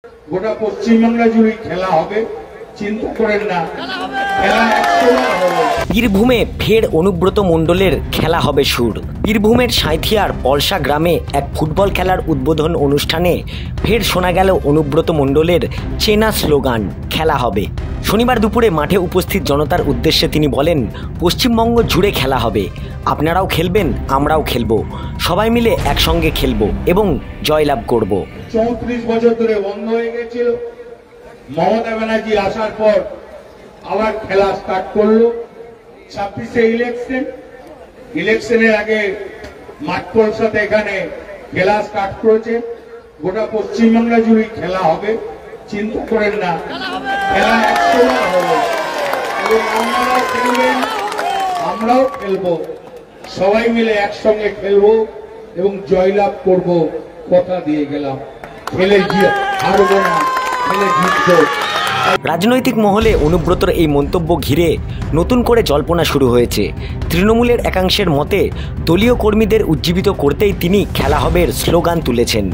গোটা পশ্চিমবাংলা জুড়ে খেলা হবে, চিন্তা করেন না, খেলা একসময় হবে। বীরভূমে ফের অনুব্রত মণ্ডলের খেলা হবে সুর। বীরভূমের সাঁইথিয়ার পলসা গ্রামে এক ফুটবল খেলার উদ্বোধন অনুষ্ঠানে ফের শোনা গেল অনুব্রত মণ্ডলের চেনা স্লোগান, খেলা হবে। শনিবার দুপুরে মাঠে উপস্থিত জনতার উদ্দেশ্যে তিনি বলেন, পশ্চিমবঙ্গ জুড়ে খেলা হবে, আপনারাও খেলবেন, আমরাও খেলবো, সবাই মিলে একসঙ্গে খেলবো এবং জয়লাভ করব। 34 বছর ধরে বন্ধ হয়ে গেছিল, মমতা ব্যানার্জি আসার পর আবার খেলা স্টার্ট করলো। 26-এ ইলেকশনের আগে মাঠ পলসাতে এখানে খেলা স্টার্ট করেছে। গোটা পশ্চিমবাংলা জুড়ে খেলা হবে, চিন্তা করেন না, খেলা একসময় হবে এবং আপনারাও খেলবেন, আমরাও খেলবো, সবাই মিলে একসঙ্গে খেলবো এবং জয়লাভ করব, কথা দিয়ে গেলাম। খেলে হারবো না, খেলে জিতবো। রাজনৈতিক মহলে অনুব্রতর এই মন্তব্য ঘিরে নতুন করে জল্পনা শুরু হয়েছে। তৃণমূলের একাংশের মতে দলীয় কর্মীদের উজ্জীবিত করতেই তিনি খেলা হবের স্লোগান তুলেছেন।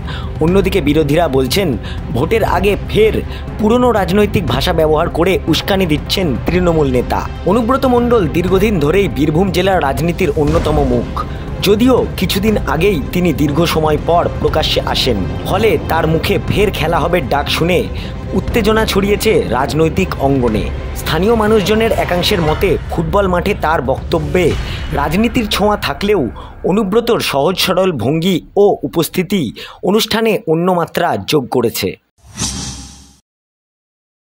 অন্যদিকে বিরোধীরা বলছেন, ভোটের আগে ফের পুরনো রাজনৈতিক ভাষা ব্যবহার করে উস্কানি দিচ্ছেন তৃণমূল নেতা। অনুব্রত মণ্ডল দীর্ঘদিন ধরেই বীরভূম জেলার রাজনীতির অন্যতম মুখ, যদিও কিছুদিন আগেই তিনি দীর্ঘ সময় পর প্রকাশ্যে আসেন। ফলে তার মুখে ফের খেলা হবে ডাক শুনে উত্তেজনা ছড়িয়েছে রাজনৈতিক অঙ্গনে। স্থানীয় মানুষজনের একাংশের মতে ফুটবল মাঠে তার বক্তব্যে রাজনীতির ছোঁয়া থাকলেও অনুব্রতর সহজ সরল ভঙ্গি ও উপস্থিতি অনুষ্ঠানে অন্য মাত্রা যোগ করেছে।